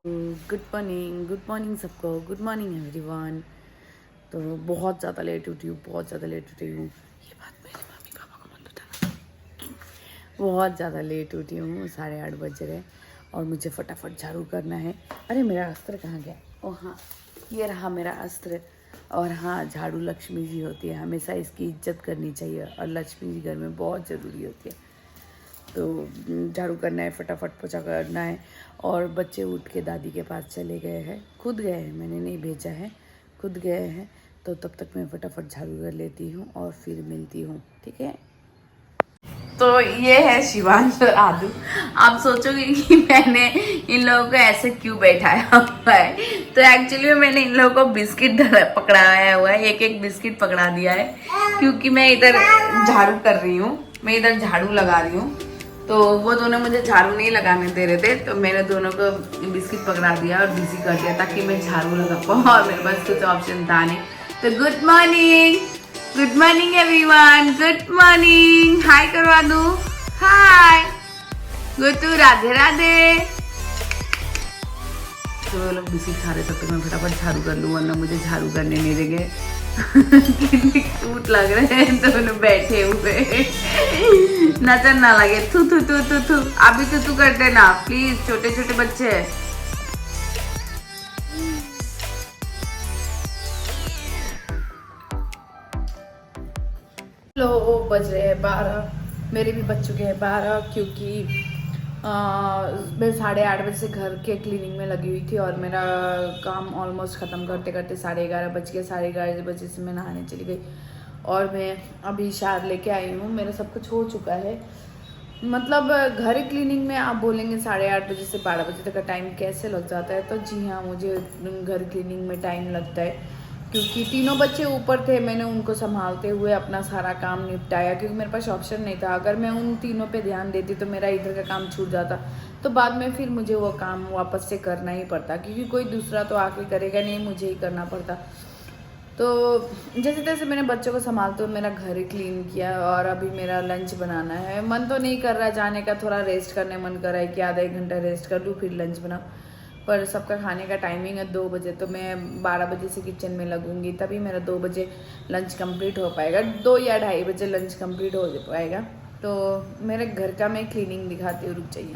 Good morning सबको। Good morning everyone. तो बहुत ज़्यादा लेट उठी हूँ, बहुत ज़्यादा लेट उठी हूँ। ये बात मेरे मम्मी पापा को मत बताना। बहुत ज़्यादा लेट उठी हूँ, 8:30 बज रहे और मुझे फटाफट झाड़ू करना है। अरे मेरा अस्त्र कहाँ गया? ओ हाँ, ये रहा मेरा अस्त्र। और हाँ, झाड़ू लक्ष्मी जी होती है, हमेशा इसकी इज्जत करनी चाहिए और लक्ष्मी जी घर में बहुत ज़रूरी होती है। तो झाड़ू करना है, फटाफट पोछा करना है। और बच्चे उठ के दादी के पास चले गए हैं, खुद गए हैं, मैंने नहीं भेजा है, खुद गए हैं। तो तब तक मैं फटाफट झाड़ू कर लेती हूँ और फिर मिलती हूँ, ठीक है। तो ये है शिवांश और आदू। आप सोचोगे कि मैंने इन लोगों को ऐसे क्यों बैठाया हुआ है, तो एक्चुअली मैंने इन लोगों को बिस्किट पकड़ाया हुआ है, एक एक बिस्किट पकड़ा दिया है, क्योंकि मैं इधर झाड़ू कर रही हूँ, मैं इधर झाड़ू लगा रही हूँ। तो वो दोनों मुझे झाड़ू नहीं लगाने दे रहे थे, तो मैंने दोनों को बिस्किट पकड़ा दिया और बिजी कर दिया ताकि मैं झाड़ू लगा पाऊँ, और मेरे पास कुछ ऑप्शन था नहीं। तो good morning everyone, good morning. Hi करवा दूं? हाय गुड्डू, राधे राधे। तो वो लोग बिस्किट खा रहे तब तक मैं फटाफट झाड़ू कर लूँ, वरना मुझे झाड़ू करने नहीं देंगे। कितने क्यूट लग रहे हैं दोनों बैठे हुए, नजर ना लगे। थू थू थू थू थू, अभी तो तू कर देना प्लीज, छोटे छोटे बच्चे हैं। लो बज रहे हैं 12, मेरे भी बज चुके हैं 12, क्योंकि मैं 8:30 बजे से घर के क्लीनिंग में लगी हुई थी और मेरा काम ऑलमोस्ट ख़त्म करते करते 11:30 बज गए। 11:30 बजे से मैं नहाने चली गई और मैं अभी शार लेके आई हूँ। मेरा सब कुछ हो चुका है, मतलब घर क्लीनिंग में आप बोलेंगे 8:30 बजे से 12 बजे तक का टाइम कैसे लग जाता है, तो जी हाँ, मुझे घर क्लीनिंग में टाइम लगता है, क्योंकि तीनों बच्चे ऊपर थे। मैंने उनको संभालते हुए अपना सारा काम निपटाया, क्योंकि मेरे पास ऑप्शन नहीं था। अगर मैं उन तीनों पे ध्यान देती तो मेरा इधर का काम छूट जाता, तो बाद में फिर मुझे वो काम वापस से करना ही पड़ता, क्योंकि कोई दूसरा तो आके करेगा नहीं, मुझे ही करना पड़ता। तो जैसे तैसे मैंने बच्चों को संभालते हुए मेरा घर क्लीन किया और अभी मेरा लंच बनाना है। मन तो नहीं कर रहा जाने का, थोड़ा रेस्ट करने मन कर रहा है कि आधा एक घंटा रेस्ट कर लूँ फिर लंच बनाऊँ, पर सबका खाने का टाइमिंग है 2 बजे, तो मैं 12 बजे से किचन में लगूंगी, तभी मेरा 2 बजे लंच कंप्लीट हो पाएगा, 2 या 2:30 बजे लंच कंप्लीट हो पाएगा। तो मेरे घर का मैं क्लीनिंग दिखाती हूँ, रुक जाइए।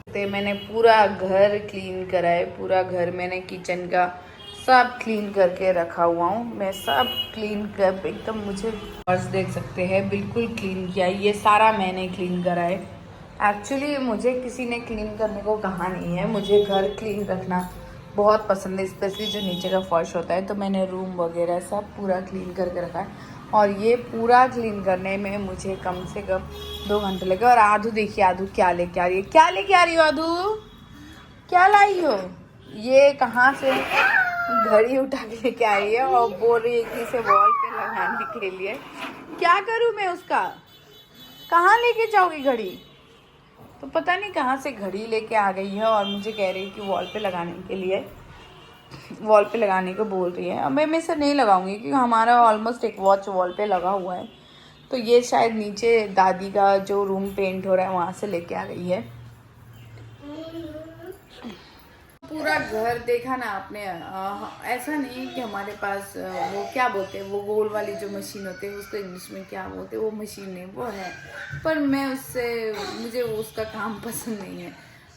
तो मैंने पूरा घर क्लीन करा है, पूरा घर मैंने किचन का सब क्लीन करके रखा हुआ हूँ, मैं सब क्लीन कर एकदम, मुझे फर्श देख सकते हैं बिल्कुल क्लीन किया, ये सारा मैंने क्लीन करा है। एक्चुअली मुझे किसी ने क्लीन करने को कहा नहीं है, मुझे घर क्लीन रखना बहुत पसंद है, स्पेशली जो नीचे का फर्श होता है। तो मैंने रूम वगैरह सब पूरा क्लीन करके रखा है, और ये पूरा क्लीन करने में मुझे कम से कम 2 घंटे लगे। और आधू देखिए, आधू क्या लेके आ रही है, क्या लेके आ रही हो आधू, क्या लाई हो? ये कहाँ से घड़ी उठा के लेके आई है और बोल रही है कि इसे वॉल पे लगाने के लिए। क्या करूँ मैं उसका, कहाँ लेके जाओगी घड़ी? तो पता नहीं कहाँ से घड़ी लेके आ गई है और मुझे कह रही है कि वॉल पे लगाने के लिए, वॉल पे लगाने को बोल रही है। अब मैं इसे नहीं लगाऊंगी, क्योंकि हमारा ऑलमोस्ट एक वॉच वॉल पे लगा हुआ है। तो ये शायद नीचे दादी का जो रूम पेंट हो रहा है वहाँ से लेके आ गई है। पूरा घर देखा ना आपने। ऐसा नहीं कि हमारे पास वो क्या बोलते हैं, वो गोल वाली जो मशीन होती है, उसको इंग्लिश में क्या बोलते हैं, वो मशीन नहीं, वो है, पर मैं उससे, मुझे उसका काम पसंद नहीं है।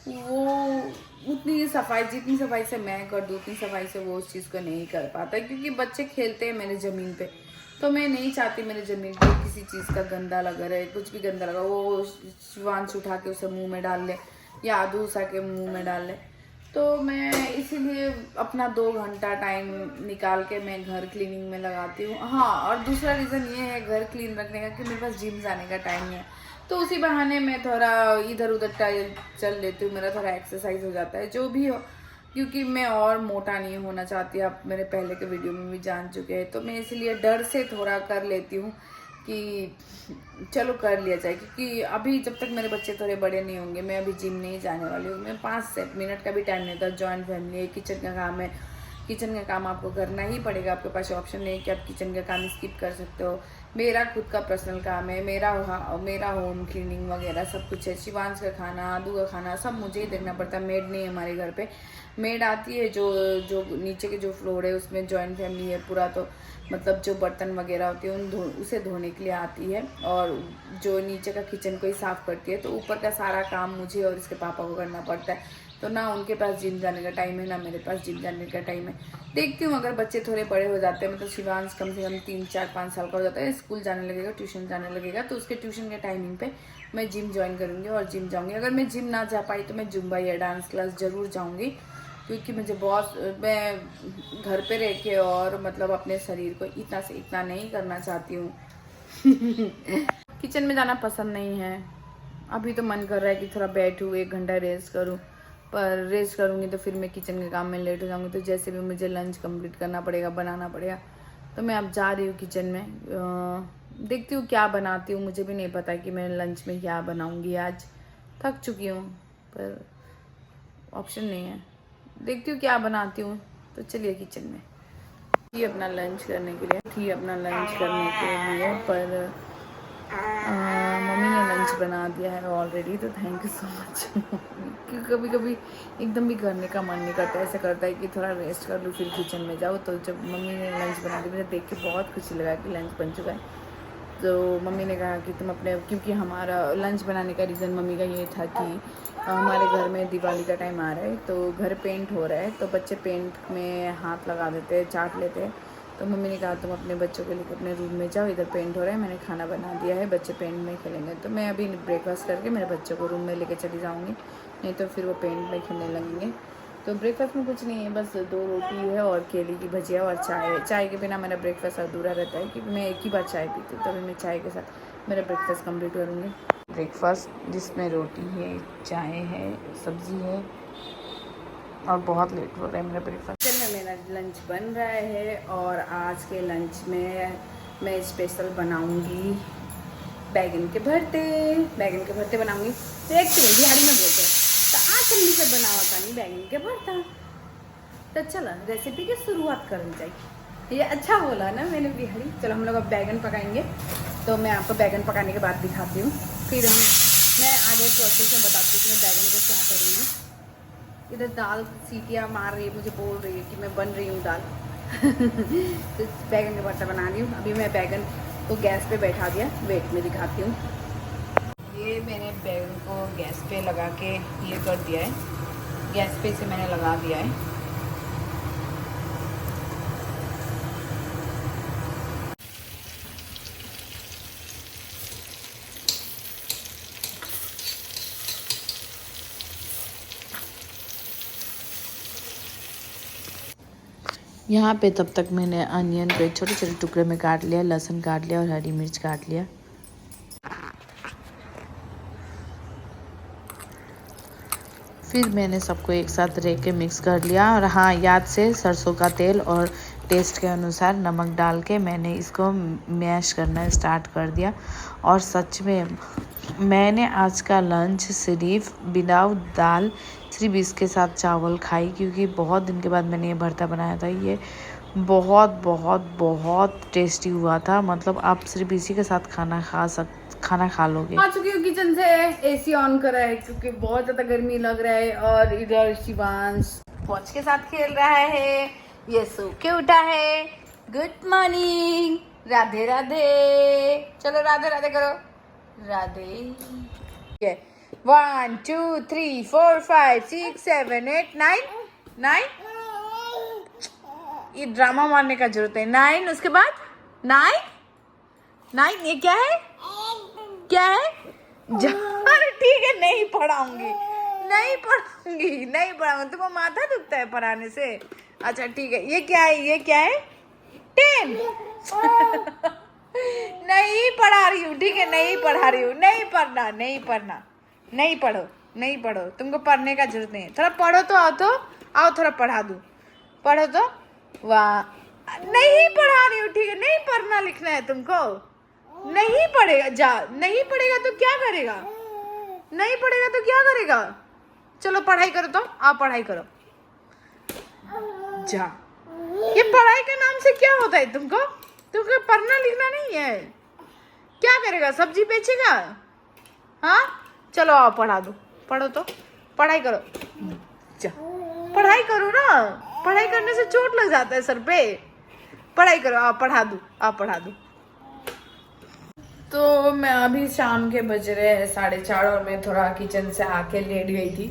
वो उतनी सफाई, जितनी सफाई से मैं कर दूँ उतनी सफाई से वो उस चीज़ को नहीं कर पाता, क्योंकि बच्चे खेलते हैं मेरे ज़मीन पे, तो मैं नहीं चाहती मेरे ज़मीन पे किसी चीज़ का गंदा लगा रहे, कुछ भी गंदा लगा वो शिवांश उठा के उसे मुंह में डाल ले या आधू उठा के मुंह में डाल ले। तो मैं इसीलिए अपना 2 घंटा टाइम निकाल के मैं घर क्लीनिंग में लगाती हूँ। हाँ, और दूसरा रीज़न ये है घर क्लीन रखने का कि मेरे पास जिम जाने का टाइम नहीं है, तो उसी बहाने मैं थोड़ा इधर उधर चल लेती हूँ, मेरा थोड़ा एक्सरसाइज हो जाता है, जो भी हो, क्योंकि मैं और मोटा नहीं होना चाहती, आप मेरे पहले के वीडियो में भी जान चुके हैं। तो मैं इसलिए डर से थोड़ा कर लेती हूँ कि चलो कर लिया जाए, क्योंकि अभी जब तक मेरे बच्चे थोड़े बड़े नहीं होंगे मैं अभी जिम नहीं जाने वाली हूँ। मैं 5 मिनट का भी टाइम नहीं था, जॉइंट फैमिली है, किचन का काम है, किचन का काम आपको करना ही पड़ेगा, आपके पास ऑप्शन नहीं है कि आप किचन का काम स्किप कर सकते हो। मेरा खुद का पर्सनल काम है, मेरा होम क्लीनिंग वगैरह सब कुछ है। शिवांश का खाना, आदू का खाना सब मुझे ही देखना पड़ता है। मेड नहीं है हमारे घर पे, मेड आती है जो जो नीचे के जो फ्लोर है उसमें जॉइंट फैमिली है पूरा, तो मतलब जो बर्तन वगैरह होते हैं उसे धोने के लिए आती है, और जो नीचे का किचन को ही साफ़ करती है। तो ऊपर का सारा काम मुझे और इसके पापा को करना पड़ता है। तो ना उनके पास जिम जाने का टाइम है, ना मेरे पास जिम जाने का टाइम है। देखती हूँ अगर बच्चे थोड़े बड़े हो जाते हैं, मतलब शिवांश कम से कम 3-4-5 साल का हो जाता है, स्कूल जाने लगेगा, ट्यूशन जाने लगेगा, तो उसके ट्यूशन के टाइमिंग पे मैं जिम ज्वाइन करूँगी और जिम जाऊँगी। अगर मैं जिम ना जा पाई तो मैं जुम्बा या डांस क्लास ज़रूर जाऊँगी, क्योंकि मैं घर पे रह के और मतलब अपने शरीर को इतना से इतना नहीं करना चाहती हूँ। किचन में जाना पसंद नहीं है। अभी तो मन कर रहा है कि थोड़ा बैठूँ, 1 घंटा रेस्ट करूँ, पर रेस्ट करूँगी तो फिर मैं किचन के काम में लेट हो जाऊँगी। तो जैसे भी मुझे लंच कंप्लीट करना पड़ेगा, बनाना पड़ेगा। तो मैं अब जा रही हूँ किचन में, देखती हूँ क्या बनाती हूँ। मुझे भी नहीं पता कि मैं लंच में क्या बनाऊँगी आज, थक चुकी हूँ, पर ऑप्शन नहीं है। देखती हूँ क्या बनाती हूँ। तो चलिए किचन में ही अपना लंच करने के लिए पर मम्मी ने लंच बना दिया है ऑलरेडी, तो थैंक यू सो मच। क्योंकि कभी कभी एकदम भी करने का मन नहीं करता, ऐसा करता है कि थोड़ा रेस्ट कर लूँ फिर किचन में जाओ। तो जब मम्मी ने लंच बना दिया, मुझे देख के बहुत खुशी लगा कि लंच बन चुका है। तो मम्मी ने कहा कि तुम अपने, क्योंकि हमारा लंच बनाने का रीज़न मम्मी का ये था कि हमारे घर में दिवाली का टाइम आ रहा है, तो घर पेंट हो रहा है, तो बच्चे पेंट में हाथ लगा देते हैं, चाट लेते हैं। तो मम्मी ने कहा तुम अपने बच्चों को लेकर अपने रूम में जाओ, इधर पेंट हो रहा है, मैंने खाना बना दिया है, बच्चे पेंट में खेलेंगे। तो मैं अभी ब्रेकफास्ट करके मेरे बच्चों को रूम में लेके चली जाऊँगी, नहीं तो फिर वो पेंट में खेलने लगेंगे। तो ब्रेकफास्ट में कुछ नहीं है, बस 2 रोटी है और केले की भजिया और चाय। चाय के बिना मेरा ब्रेकफास्ट अधूरा रहता है, क्योंकि मैं एक ही बार चाय पीती हूँ, तभी मैं चाय के साथ मेरा ब्रेकफास्ट कंप्लीट करूँगी। ब्रेकफास्ट जिसमें रोटी है, चाय है, सब्ज़ी है, और बहुत लेट हो रहा है मेरा ब्रेकफास्ट। में मेरा लंच बन रहा है, और आज के लंच में मैं स्पेशल बनाऊँगी बैगन के भरते बनाऊँगी। तो एक तो बिहारी में बोलते हैं, तो आज चंदी से बना होता नहीं बैगन के भरता। तो चलो रेसिपी की शुरुआत करनी चाहिए, ये अच्छा बोला ना मैंने बिहारी। चलो हम लोग अब बैगन पकाएंगे, तो मैं आपको बैगन पकाने के बाद दिखाती हूँ, फिर मैं आगे प्रोसेस में बताती हूँ कि मैं बैगन को क्या करूँगी। इधर दाल सीटियाँ मार रही है, मुझे बोल रही है कि मैं बन रही हूँ दाल। तो बैगन का भरता बना रही हूँ। अभी मैं बैगन को गैस पे बैठा दिया, वेट में दिखाती हूँ। ये मैंने बैगन को गैस पे लगा के ये कर दिया है, गैस पे इसे मैंने लगा दिया है। यहाँ पे तब तक मैंने अनियन पे छोटे छोटे टुकड़े में काट लिया, लहसुन काट लिया और हरी मिर्च काट लिया। फिर मैंने सबको एक साथ रख के मिक्स कर लिया, और हाँ, याद से सरसों का तेल और टेस्ट के अनुसार नमक डाल के मैंने इसको मैश करना स्टार्ट कर दिया। और सच में मैंने आज का लंच सिर्फ विदाउट दाल, सिर्फ इसके साथ चावल खाई, क्योंकि बहुत दिन के बाद मैंने ये भरता बनाया था। ये बहुत बहुत बहुत टेस्टी हुआ था, मतलब आप सिर्फ इसी के साथ खाना खा लोगे। आ चुकी हूँ किचन से, एसी ऑन करा है क्योंकि बहुत ज़्यादा गर्मी लग रहा है, और इधर शिवांश वॉच के साथ खेल रहा है, ये सो के उठा है। गुड मॉर्निंग, राधे राधे, चलो राधे राधे करो, राधे। 1 2 3 4 5 6 7 8 9 ये ड्रामा मारने का जरूरत है। 9, उसके बाद 9 ये क्या है, क्या है? ठीक है, नहीं पढ़ाऊंगी तुमको माथा दुखता है पढ़ाने से। अच्छा ठीक है, ये क्या है 10। नहीं पढ़ा रही हूँ, ठीक है, नहीं पढ़ा रही हूँ, नहीं पढ़ो, तुमको पढ़ने का जरूरत नहीं है। थोड़ा पढ़ो तो आओ थोड़ा पढ़ा दूँ, पढ़ो तो। वाह, नहीं पढ़ा रही हूँ, ठीक है, नहीं पढ़ना लिखना है तुमको, नहीं पढ़ेगा, जा, नहीं पढ़ेगा तो क्या करेगा, चलो पढ़ाई करो, तो आप पढ़ाई करो, जा, ये पढ़ाई के नाम से क्या होता है तुमको? तुमको पढ़ना लिखना नहीं है? क्या करेगा? सब्जी बेचेगा? हाँ, चलो आओ पढ़ा दो। पढ़ो तो, पढ़ाई करो। जा, पढ़ाई करो ना। पढ़ाई करने से चोट लग जाता है सर पे। पढ़ाई करो, आप पढ़ा दो, आप पढ़ा दो। तो मैं अभी शाम के बज रहे हैं 4:30 और मैं थोड़ा किचन से आके लेट गई थी,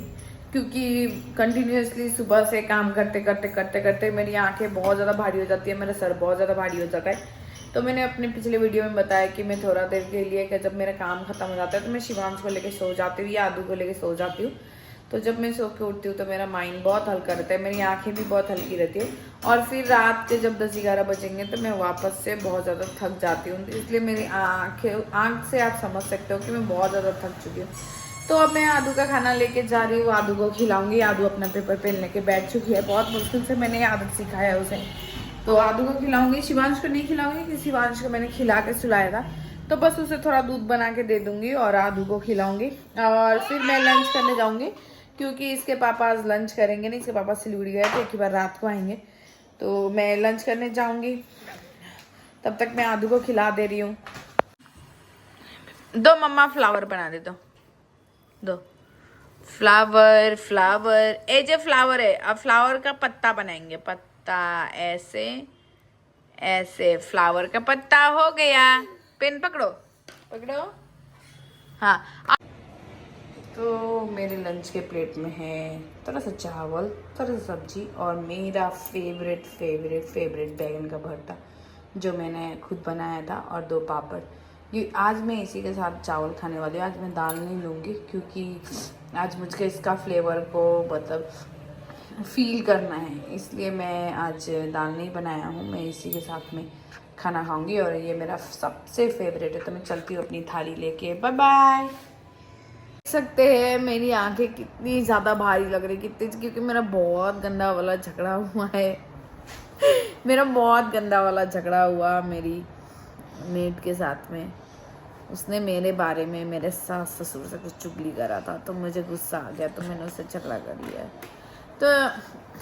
क्योंकि कंटिन्यूअसली सुबह से काम करते करते करते करते मेरी आंखें बहुत ज़्यादा भारी हो जाती है, मेरा सर बहुत ज़्यादा भारी हो जाता है। तो मैंने अपने पिछले वीडियो में बताया कि मैं थोड़ा देर के लिए कि जब मेरा काम खत्म हो जाता है तो मैं शिवांश को लेके सो जाती हूँ या आदू को लेके सो जाती हूँ। तो जब मैं सो के उठती हूँ तो मेरा माइंड बहुत हल्का रहता है, मेरी आंखें भी बहुत हल्की रहती है। और फिर रात के जब 10-11 बजेंगे तो मैं वापस से बहुत ज़्यादा थक जाती हूँ, इसलिए मेरी आँख से आप समझ सकते हो कि मैं बहुत ज़्यादा थक चुकी हूँ। तो अब मैं आदू का खाना लेके जा रही हूँ, आदू को खिलाऊंगी। आदू अपना पेपर पेन लेके बैठ चुकी है, बहुत मुश्किल से मैंने आदत सिखाया है उसे। तो आदू को खिलाऊंगी, शिवांश को नहीं खिलाऊंगी क्योंकि शिवांश को मैंने खिला के सुलाया था, तो बस उसे थोड़ा दूध बना के दे दूंगी और आदू को खिलाऊंगी। और फिर मैं लंच करने जाऊंगी, क्योंकि इसके पापा आज लंच करेंगे नहीं, इसके पापा सिलीगुड़ी गए थे, एक ही बार रात को आएंगे। तो मैं लंच करने जाऊंगी, तब तक मैं आदू को खिला दे रही हूँ। दो मम्मा फ्लावर बना दे दो फ्लावर। फ्लावर ये जो फ्लावर है, अब फ्लावर का पत्ता बनाएंगे। पत्ता ऐसे ऐसे, फ्लावर का पत्ता हो गया। पेन पकड़ो पकड़ो। हाँ, तो मेरे लंच के प्लेट में है थोड़ा सा चावल, थोड़ा सा सब्जी और मेरा फेवरेट फेवरेट फेवरेट बैगन का भरता जो मैंने खुद बनाया था, और 2 पापड़। ये आज मैं इसी के साथ चावल खाने वाली हूँ। आज मैं दाल नहीं लूँगी क्योंकि आज मुझे इसका फ्लेवर को मतलब फील करना है, इसलिए मैं आज दाल नहीं बनाया हूँ। मैं इसी के साथ में खाना खाऊंगी और ये मेरा सबसे फेवरेट है। तो मैं चलती हूँ अपनी थाली लेके। Bye bye. देख सकते हैं मेरी आंखें कितनी ज़्यादा भारी लग रही, कितनी, क्योंकि मेरा बहुत गंदा वाला झगड़ा हुआ है। मेरा बहुत गंदा वाला झगड़ा हुआ मेरी मेट के साथ में। उसने मेरे बारे में मेरे सास ससुर से कुछ चुगली करा था, तो मुझे गुस्सा आ गया, तो मैंने उससे झगड़ा कर लिया है। तो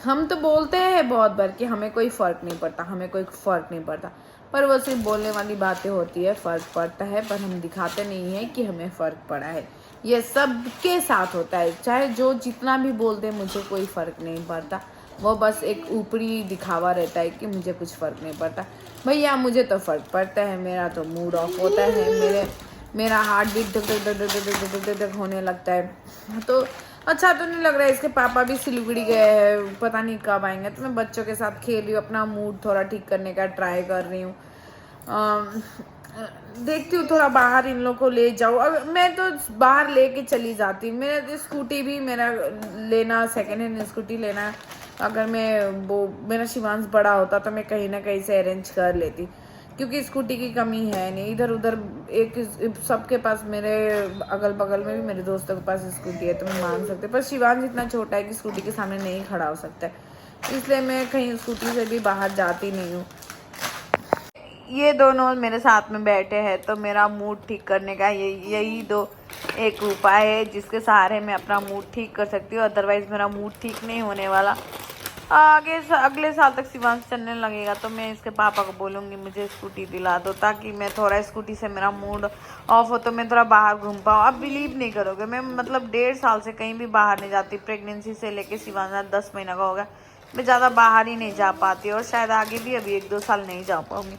हम तो बोलते हैं बहुत बार कि हमें कोई फ़र्क नहीं पड़ता, हमें कोई फ़र्क नहीं पड़ता, पर वो सिर्फ बोलने वाली बातें होती है। फ़र्क पड़ता है, पर हम दिखाते नहीं है कि हमें फ़र्क पड़ा है। ये सबके साथ होता है, चाहे जो जितना भी बोल दे मुझे कोई फ़र्क नहीं पड़ता। वो बस एक ऊपरी दिखावा रहता है कि मुझे कुछ फ़र्क नहीं पड़ता। भैया मुझे तो फ़र्क पड़ता है, मेरा तो मूड ऑफ होता है, मेरा हार्ट बीट धक धक धक धक धक धक धक होने लगता है। तो अच्छा तो नहीं लग रहा है। इसके पापा भी सिलीगुड़ी गए हैं, पता नहीं कब आएंगे। तो मैं बच्चों के साथ खेल रही हूँ, अपना मूड थोड़ा ठीक करने का ट्राई कर रही हूँ। देखती हूँ थोड़ा बाहर इन लोग को ले जाऊँ। अब मैं तो बाहर लेके चली जाती हूँ। मेरा स्कूटी भी मेरा लेना, सेकेंड हैंड स्कूटी लेना, अगर मैं वो मेरा शिवांश बड़ा होता तो मैं कहीं ना कहीं से अरेंज कर लेती, क्योंकि स्कूटी की कमी है नहीं। इधर उधर एक सबके पास, मेरे अगल बगल में भी मेरे दोस्तों के पास स्कूटी है, तो मैं मान सकते, पर शिवांश इतना छोटा है कि स्कूटी के सामने नहीं खड़ा हो सकता है, इसलिए मैं कहीं स्कूटी से भी बाहर जाती नहीं हूँ। ये दोनों मेरे साथ में बैठे हैं, तो मेरा मूड ठीक करने का यही दो एक उपाय है जिसके सहारे मैं अपना मूड ठीक कर सकती हूँ। अदरवाइज़ मेरा मूड ठीक नहीं होने वाला। अगले साल तक शिवांश चलने लगेगा तो मैं इसके पापा को बोलूँगी मुझे स्कूटी दिला दो, ताकि मैं थोड़ा स्कूटी से मेरा मूड ऑफ हो तो मैं थोड़ा बाहर घूम पाऊँ। अब बिलीव नहीं करोगे, मैं मतलब 1.5 साल से कहीं भी बाहर नहीं जाती। प्रेगनेंसी से लेके शिवांश 10 महीना का हो गया, मैं ज़्यादा बाहर ही नहीं जा पाती, और शायद आगे भी अभी 1-2 साल नहीं जा पाऊँगी।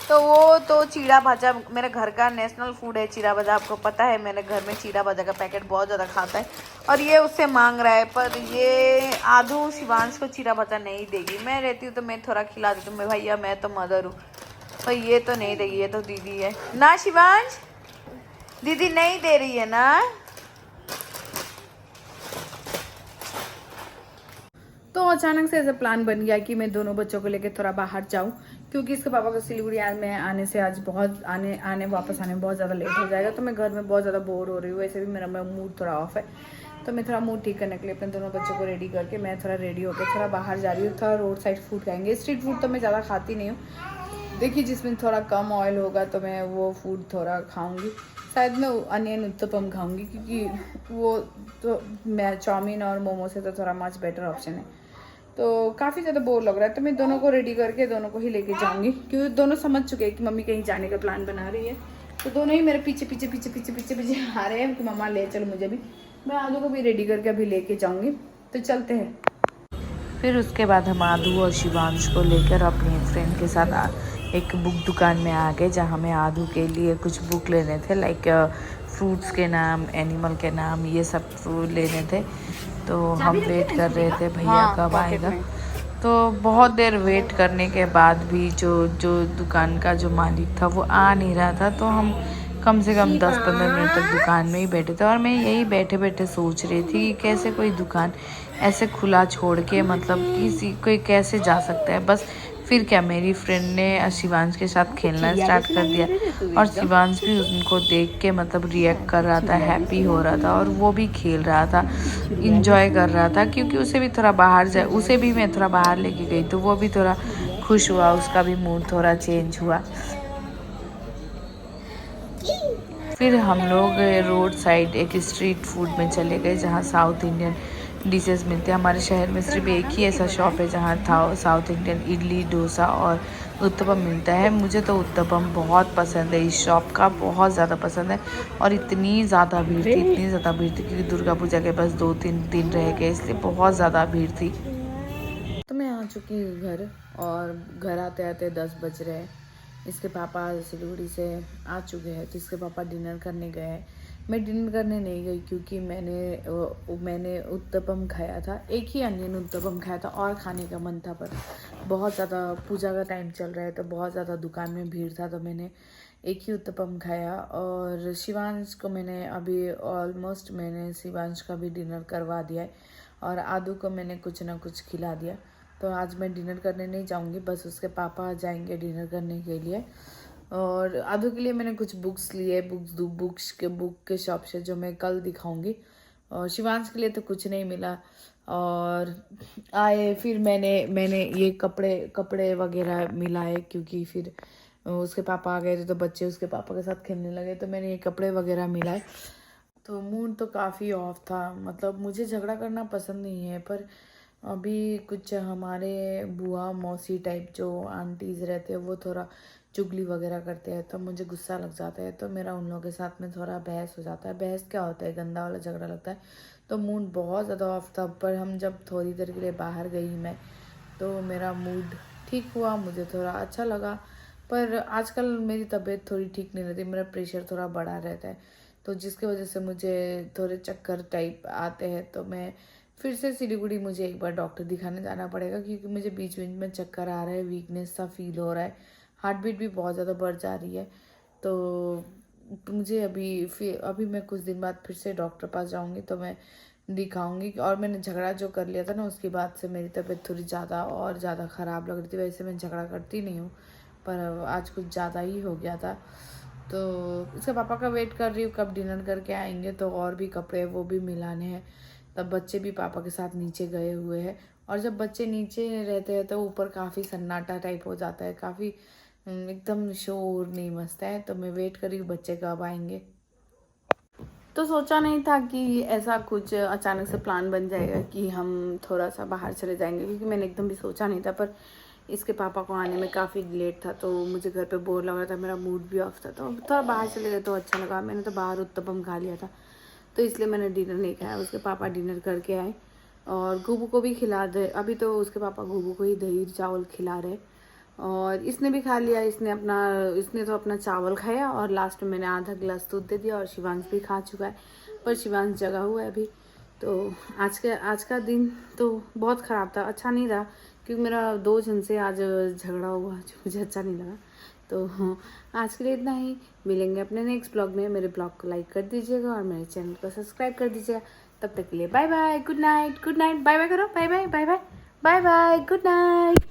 तो वो तो चीड़ा भाजा मेरे घर का नेशनल फूड है। चीड़ा भाजा आपको पता है, मेरे घर में चीड़ा भाजा का पैकेट बहुत ज़्यादा खाता है, और ये उससे मांग रहा है, पर ये आधू शिवांश को चीड़ा भाजा नहीं देगी। मैं रहती हूँ तो मैं थोड़ा खिला देती हूँ, मैं भैया मैं तो मदर हूँ, पर ये तो नहीं देगी, ये तो दीदी है ना। शिवांश दीदी नहीं दे रही है ना। तो अचानक से ऐसा प्लान बन गया कि मैं दोनों बच्चों को लेकर थोड़ा बाहर जाऊं, क्योंकि इसके पापा को सिलीगुड़ी आज मैं आने से आज बहुत वापस आने में बहुत ज़्यादा लेट हो जाएगा। तो मैं घर में बहुत ज़्यादा बोर हो रही हूँ, वैसे भी मेरा मूड थोड़ा ऑफ है, तो मैं थोड़ा मूड ठीक करने के लिए अपने दोनों बच्चों को रेडी करके मैं थोड़ा रेडी होकर थोड़ा बाहर जा रही हूँ। थोड़ा रोड साइड फूड खाएंगे। स्ट्रीट फूड तो मैं ज़्यादा खाती नहीं हूँ, देखिए जिसमें थोड़ा कम ऑयल होगा तो मैं वो फूड थोड़ा खाऊँगी। शायद मैं अनियन उत्तपम खाऊँगी, क्योंकि वो तो मैं चाउमीन और मोमो से तो थोड़ा मच बेटर ऑप्शन है। तो काफ़ी ज़्यादा बोर लग रहा है, तो मैं दोनों को रेडी करके दोनों को ही लेके जाऊंगी, क्योंकि दोनों समझ चुके हैं कि मम्मी कहीं जाने का प्लान बना रही है। तो दोनों ही मेरे पीछे पीछे पीछे पीछे पीछे पीछे आ रहे हैं कि मम्मा ले चलो मुझे भी। मैं आदू को भी रेडी करके अभी लेके जाऊंगी, तो चलते हैं। फिर उसके बाद हम आदू और शिवांश को लेकर अपनी फ्रेंड के साथ एक बुक दुकान में आ गए, जहाँ हमें आदू के लिए कुछ बुक लेने थे, लाइक फ्रूट्स के नाम, एनिमल के नाम, ये सब लेने थे। तो हम वेट कर रहे थे भैया कब आएगा। तो बहुत देर वेट करने के बाद भी जो दुकान का जो मालिक था वो आ नहीं रहा था। तो हम कम से कम 10-15 मिनट तक दुकान में ही बैठे थे, और मैं यही बैठे बैठे सोच रही थी कि कैसे कोई दुकान ऐसे खुला छोड़ के, मतलब किसी कोई कैसे जा सकता है। बस फिर क्या, मेरी फ्रेंड ने शिवांश के साथ खेलना स्टार्ट कर दिया, और शिवांश भी उनको देख के मतलब रिएक्ट कर रहा था, हैप्पी हो रहा था, और वो भी खेल रहा था, इंजॉय कर रहा था, क्योंकि उसे भी थोड़ा बाहर जाए, उसे भी मैं थोड़ा बाहर लेके गई तो वो भी थोड़ा खुश हुआ, उसका भी मूड थोड़ा चेंज हुआ। फिर हम लोग रोड साइड एक स्ट्रीट फूड में चले गए, जहाँ साउथ इंडियन डिशेस मिलते हैं। हमारे शहर में सिर्फ एक ही ऐसा शॉप है जहाँ साउथ इंडियन इडली, डोसा और उत्तपम मिलता है। मुझे तो उत्तपम बहुत पसंद है, इस शॉप का बहुत ज़्यादा पसंद है। और इतनी ज़्यादा भीड़ थी, क्योंकि दुर्गा पूजा के बस 2-3 दिन रह गए, इसलिए बहुत ज़्यादा भीड़ थी। तो मैं आ चुकी हूँ घर, और घर आते आते 10 बज रहे हैं। इसके पापा सिलीगुड़ी से आ चुके हैं, तो इसके पापा डिनर करने गए हैं। मैं डिनर करने नहीं गई, क्योंकि मैंने उत्तपम खाया था, एक ही अनियन उत्तपम खाया था, और खाने का मन था, पर बहुत ज़्यादा पूजा का टाइम चल रहा है, तो बहुत ज़्यादा दुकान में भीड़ था, तो मैंने एक ही उत्तपम खाया। और शिवांश को मैंने अभी ऑलमोस्ट मैंने शिवांश का भी डिनर करवा दिया है, और आदू को मैंने कुछ ना कुछ खिला दिया। तो आज मैं डिनर करने नहीं जाऊंगी, बस उसके पापा जाएंगे डिनर करने के लिए। और आदू के लिए मैंने कुछ बुक्स लिए, बुक के शॉप से, जो मैं कल दिखाऊंगी। और शिवांश के लिए तो कुछ नहीं मिला। और आए फिर मैंने ये कपड़े वगैरह मिलाए, क्योंकि फिर उसके पापा आ गए थे, तो बच्चे उसके पापा के साथ खेलने लगे, तो मैंने ये कपड़े वगैरह मिलाए। तो मूड तो काफ़ी ऑफ था, मतलब मुझे झगड़ा करना पसंद नहीं है, पर अभी कुछ हमारे बुआ मौसी टाइप जो आंटीज़ रहते हैं, वो थोड़ा चुगली वगैरह करते हैं, तो मुझे गुस्सा लग जाता है, तो मेरा उन लोगों के साथ में थोड़ा बहस हो जाता है। बहस क्या होता है, गंदा वाला झगड़ा लगता है। तो मूड बहुत ज़्यादा ऑफ था, पर हम जब थोड़ी देर के लिए बाहर गई मैं, तो मेरा मूड ठीक हुआ, मुझे थोड़ा अच्छा लगा। पर आजकल मेरी तबीयत थोड़ी ठीक नहीं रहती, मेरा प्रेशर थोड़ा बढ़ा रहता है, तो जिसकी वजह से मुझे थोड़े चक्कर टाइप आते हैं। तो मैं फिर से सिलीगुड़ी मुझे एक बार डॉक्टर दिखाने जाना पड़ेगा, क्योंकि मुझे बीच बीच में चक्कर आ रहा है, वीकनेस सा फील हो रहा है, हार्ट बीट भी बहुत ज़्यादा बढ़ जा रही है। तो मुझे अभी मैं कुछ दिन बाद फिर से डॉक्टर पास जाऊंगी, तो मैं दिखाऊंगी। और मैंने झगड़ा जो कर लिया था ना, उसके बाद से मेरी तबीयत थोड़ी ज़्यादा ख़राब लग रही थी। वैसे मैं झगड़ा करती नहीं हूँ, पर आज कुछ ज़्यादा ही हो गया था। तो इसके पापा का वेट कर रही हूँ, कब डिनर करके आएंगे, तो और भी कपड़े वो भी मिलाने हैं। तब बच्चे भी पापा के साथ नीचे गए हुए हैं, और जब बच्चे नीचे रहते हैं तो ऊपर काफ़ी सन्नाटा टाइप हो जाता है, काफ़ी एकदम शोर नहीं मचता है। तो मैं वेट कर रही हूँ बच्चे कब आएंगे। तो सोचा नहीं था कि ऐसा कुछ अचानक से प्लान बन जाएगा कि हम थोड़ा सा बाहर चले जाएंगे, क्योंकि मैंने एकदम भी सोचा नहीं था। पर इसके पापा को आने में काफ़ी लेट था, तो मुझे घर पे बोर लग रहा था, मेरा मूड भी ऑफ था, तो थोड़ा बाहर चले गए तो अच्छा लगा। मैंने तो बाहर उत्तपम खा लिया था, तो इसलिए मैंने डिनर नहीं खाया। उसके पापा डिनर करके आए, और घूबू को भी खिला दे। अभी तो उसके पापा घूबू को ही दही चावल खिला रहे, और इसने भी खा लिया। इसने तो अपना चावल खाया, और लास्ट में मैंने आधा गिलास दूध दे दिया, और शिवांश भी खा चुका है, पर शिवांश जगा हुआ है अभी। तो आज का दिन तो बहुत ख़राब था, अच्छा नहीं रहा, क्योंकि मेरा 2 जन से आज झगड़ा हुआ, जो मुझे अच्छा नहीं लगा। तो आज के लिए इतना ही, मिलेंगे अपने नेक्स्ट ब्लॉग में। मेरे ब्लॉग को लाइक कर दीजिएगा, और मेरे चैनल को सब्सक्राइब कर दीजिएगा। तब तक के लिए bye bye, good night, bye bye करो, बाय बाय, गुड नाइट।